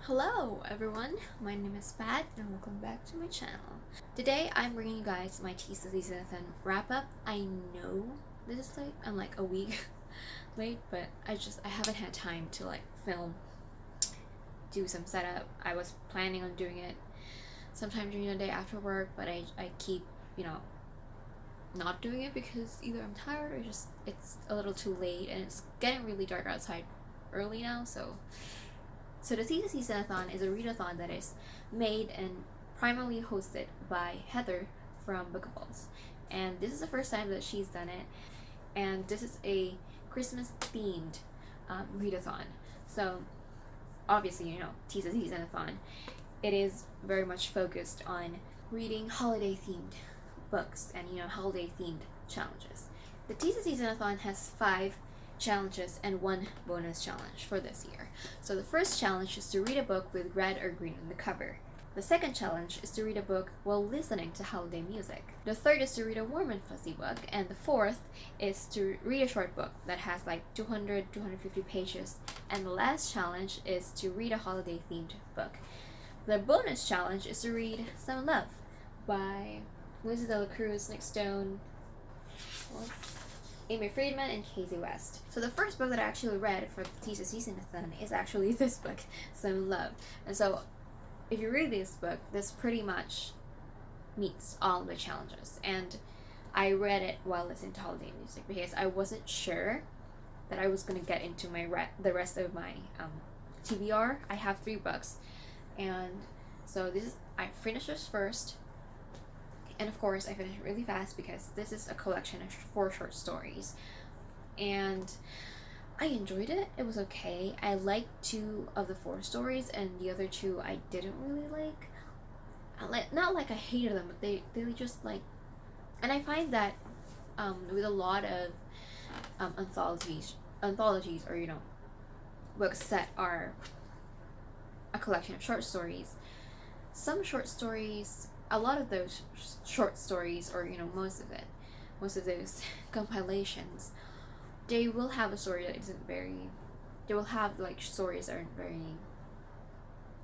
Hello everyone, my name is Pat and welcome back to my channel. Today I'm bringing you guys my Tistheseasonathon wrap up. I know this is late, I'm like a week late, but I haven't had time to film, do some setup. I was planning on doing it sometime during the day after work, but I keep, not doing it because either I'm tired or just it's a little too late and it's getting really dark outside early now, so the Tistheseasonathon is a readathon that is made and primarily hosted by Heather from Bookables. And this is the first time that she's done it. And this is a Christmas themed readathon. So obviously, Tistheseasonathon, it is very much focused on reading holiday themed books and, holiday themed challenges. The Tistheseasonathon has 5 challenges and 1 bonus challenge for this year. So the first challenge is to read a book with red or green on the cover. The second challenge is to read a book while listening to holiday music. The third is to read a warm and fuzzy book, and the fourth is to read a short book that has 250 pages. And the last challenge is to read a holiday themed book. The bonus challenge is to read Some Love by Melissa De La Cruz, Nick Stone, Amy Friedman, and Casey West. So the first book that I actually read for the Tistheseasonathon is actually this book, Some Love. And so if you read this book, this pretty much meets all the challenges. And I read it while listening to holiday music because I wasn't sure that I was going to get into the rest of my TBR. I have 3 books. And so I finished this first. And of course, I finished it really fast because this is a collection of 4 short stories. And I enjoyed it. It was okay. I liked 2 of the 4 stories, and the other 2 I didn't really like. Not like I hated them, but they just and I find that with a lot of anthologies or books that are a collection of short stories, some short stories, a lot of those short stories, or most of those compilations, they will have a story that isn't very, they will have stories that aren't very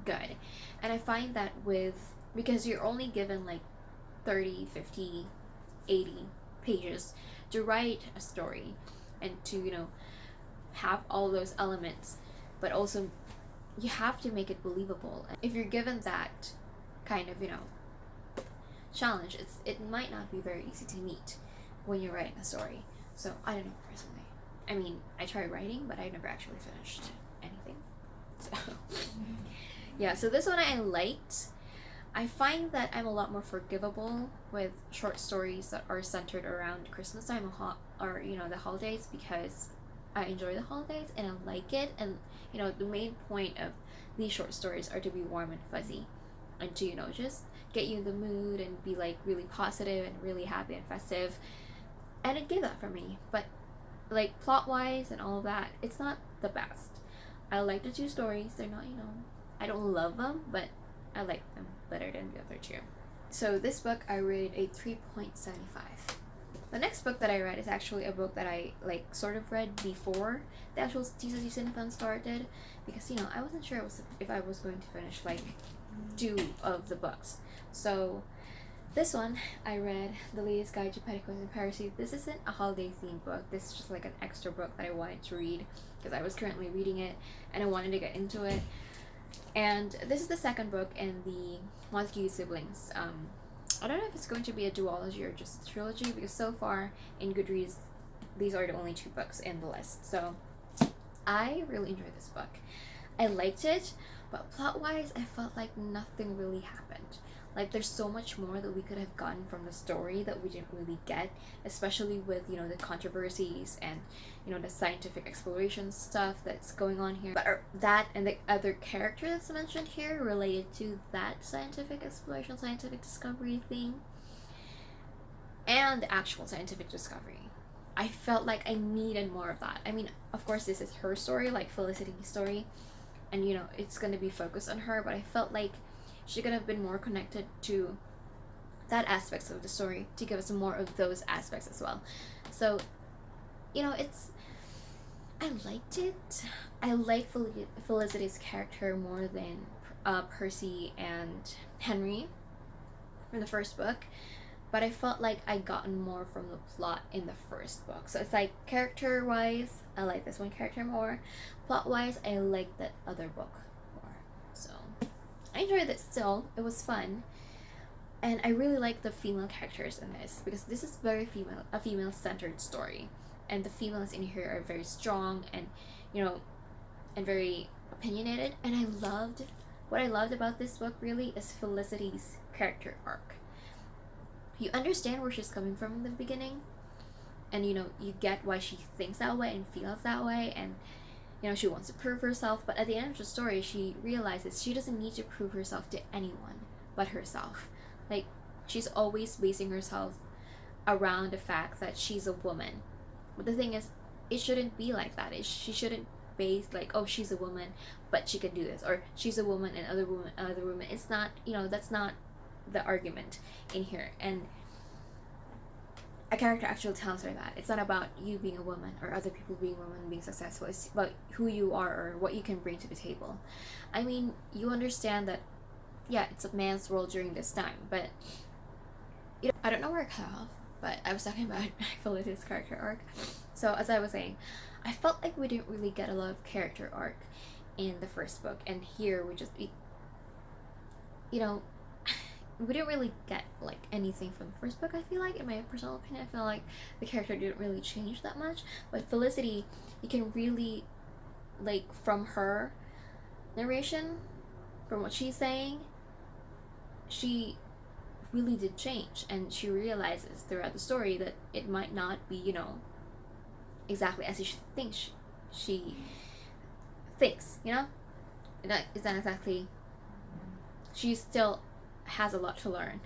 good. And I find that because you're only given 30, 50, 80 pages to write a story and to have all those elements, but also you have to make it believable. If you're given that kind of challenge, it might not be very easy to meet when you're writing a story. So I don't know, personally. I mean, I tried writing, but I never actually finished anything. So yeah, so this one I liked. I find that I'm a lot more forgivable with short stories that are centered around Christmas time or the holidays, because I enjoy the holidays and I like it. And the main point of these short stories are to be warm and fuzzy and to just get you in the mood and be really positive and really happy and festive. And it gave that for me. But plot wise and all of that, it's not the best. I like the 2 stories. They're not, I don't love them, but I like them better than the other 2. So this book I rated a 3.75. The next book that I read is actually a book that I sort of read before the actual Tistheseasonathon started, because I wasn't sure if I was going to finish 2 of the books. So this one I read, The Latest Guide to Petticoats and Piracy. This isn't a holiday themed book. This is just an extra book that I wanted to read because I was currently reading it and I wanted to get into it. And this is the second book in the Montague siblings. I don't know if it's going to be a duology or just a trilogy, because so far in Goodreads these are the only 2 books in the list. So I really enjoyed this book. I liked it, but plot wise I felt like nothing really happened. There's so much more that we could have gotten from the story that we didn't really get, especially with the controversies and the scientific exploration stuff that's going on here. But that and the other character that's mentioned here related to that scientific exploration, scientific discovery thing, and the actual scientific discovery, I felt like I needed more of that. I mean, of course this is her story, Felicity's story, and it's gonna be focused on her, but I felt like she could have been more connected to that aspects of the story to give us more of those aspects as well. So I liked it, I like Felicity's character more than Percy and Henry from the first book, but I felt like I gotten more from the plot in the first book. So it's like character wise, I like this one character more. Plot wise, I like that other book more. So I enjoyed it still. It was fun. And I really like the female characters in this because this is a female centered story. And the females in here are very strong and, you know, and very opinionated. And what I loved about this book really is Felicity's character arc. You understand where she's coming from in the beginning, and you know, you get why she thinks that way and feels that way, and you know, she wants to prove herself, but at the end of the story she realizes she doesn't need to prove herself to anyone but herself. Like, she's always basing herself around the fact that she's a woman. But the thing is, it shouldn't be like that. She shouldn't base like, oh, she's a woman but she can do this, or she's a woman and other women. It's not, you know, that's not the argument in here. And a character actually tells her that it's not about you being a woman or other people being women being successful. It's about who you are or what you can bring to the table. I mean, you understand that, yeah, it's a man's world during this time, but you know, I don't know where I cut off, but I was talking about Felicity's character arc. So as I was saying, I felt like we didn't really get a lot of character arc in the first book, and here you know, we didn't really get like anything from the first book. I feel like, in my personal opinion, I feel like the character didn't really change that much. But Felicity, you can really, like, from her narration, from what she's saying, she really did change, and she realizes throughout the story that it might not be, you know, exactly as she thinks she thinks, you know? It's not exactly, she still has a lot to learn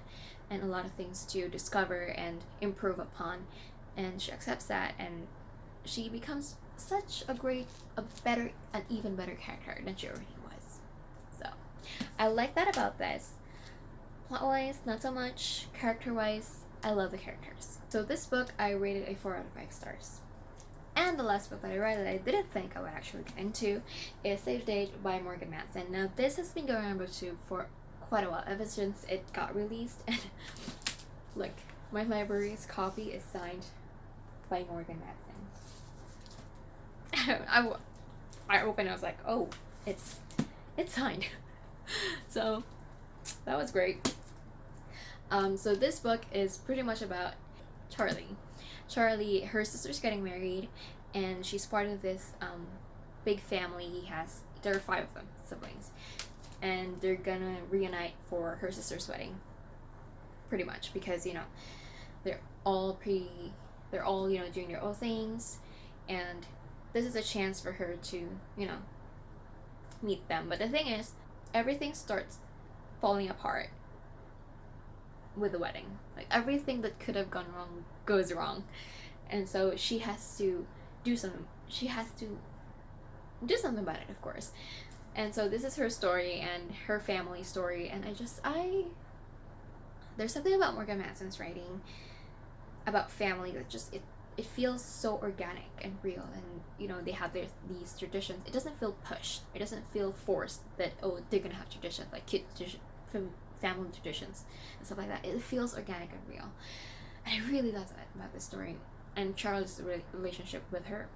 and a lot of things to discover and improve upon, and she accepts that, and she becomes such an even better character than she already was. So I like that about this. Plot wise, not so much. Character wise, I love the characters. So this book, I rated a 4 out of 5 stars. And the last book that I read that I didn't think I would actually get into is Save the Date by Morgan Matson. Now this has been going on BookTube for quite a while, ever since it got released. And look, my library's copy is signed by Morgan Matson. I opened, I was like, oh, it's signed. So that was great. So this book is pretty much about Charlie, her sister's getting married, and she's part of this big family. There are 5 of them, siblings, and they're gonna reunite for her sister's wedding, pretty much, because, you know, they're all you know, doing their own things, and this is a chance for her to, you know, meet them. But the thing is, everything starts falling apart with the wedding. Like, everything that could have gone wrong goes wrong, and so she has to do something. She has to do something about it, of course. And so this is her story and her family story, and there's something about Morgan Matson's writing about family that just it feels so organic and real. And you know, they have these traditions. It doesn't feel pushed. It doesn't feel forced that, oh, they're gonna have traditions, like kid tradition, family traditions and stuff like that. It feels organic and real, and I really love that about this story. And Charlie's relationship with her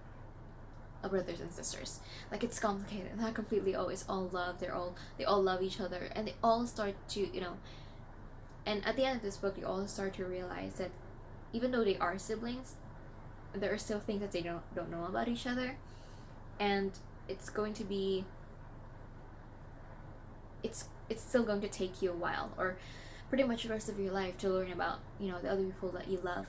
brothers and sisters, like, it's complicated, not completely, oh, it's all love. They all love each other, and they all start to, you know, and at the end of this book, they all start to realize that even though they are siblings, there are still things that they don't know about each other, and it's still going to take you a while, or pretty much the rest of your life, to learn about, you know, the other people that you love,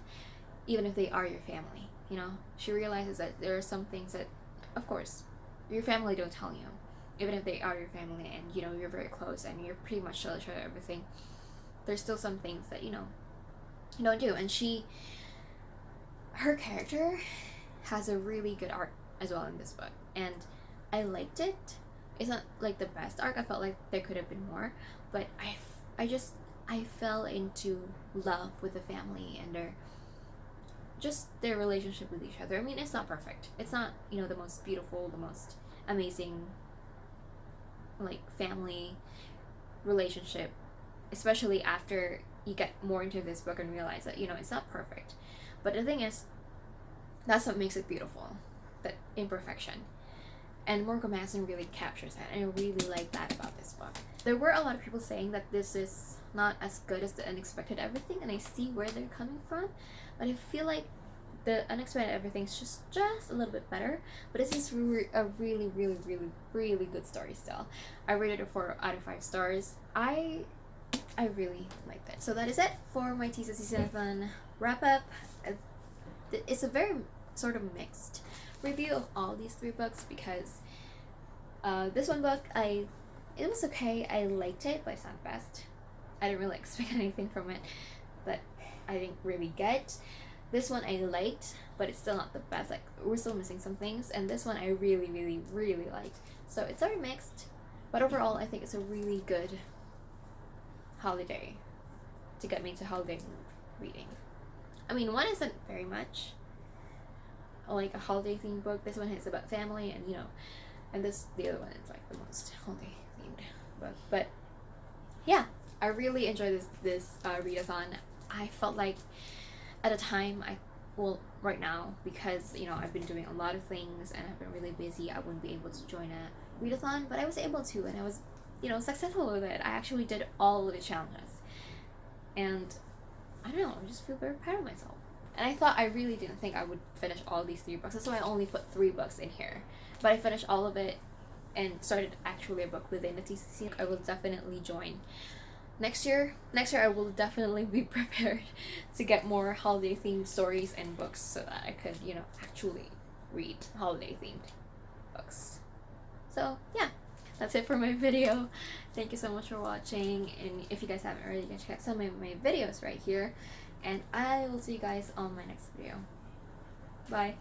even if they are your family. You know, she realizes that there are some things that, of course, your family don't tell you, even if they are your family, and you know, you're very close and you're pretty much tell each other everything. There's still some things that, you know, you don't do. And her character has a really good arc as well in this book, and I liked it. It's not like the best arc. I felt like there could have been more, but I fell into love with the family and their relationship with each other. I mean, it's not perfect. It's not, you know, the most beautiful, the most amazing like family relationship, especially after you get more into this book and realize that, you know, it's not perfect. But the thing is, that's what makes it beautiful, that imperfection. And Morgan Manson really captures that, and I really like that about this book. There were a lot of people saying that this is not as good as The Unexpected Everything, and I see where they're coming from, but I feel like The Unexpected Everything is just a little bit better, but this is a really, really, really, really good story still. I rated it 4 out of 5 stars. I really liked it. So that is it for my Tistheseasonathon wrap up. It's a very sort of mixed review of all these 3 books, because this one book, it was okay. I liked it, but it's not the best. I didn't really expect anything from it that I didn't really get. This one I liked, but it's still not the best. Like, we're still missing some things, and this one I really, really, really liked. So it's very mixed, but overall I think it's a really good holiday to get me into holiday reading. I mean, one isn't very much like a holiday themed book. This one is about family, and you know, and the other one is like the most holiday themed book. But yeah, I really enjoyed this readathon. I felt like at a time, right now, because you know I've been doing a lot of things and I've been really busy, I wouldn't be able to join a readathon, but I was able to, and I was, you know, successful with it. I actually did all of the challenges, and I don't know, I just feel very proud of myself. And I really didn't think I would finish all these 3 books. That's why I only put 3 books in here. But I finished all of it and started actually a book within the TCC. I will definitely join. Next year I will definitely be prepared to get more holiday themed stories and books so that I could, you know, actually read holiday themed books. So yeah, that's it for my video. Thank you so much for watching, and if you guys haven't already, you can check out some of my videos right here, and I will see you guys on my next video. Bye.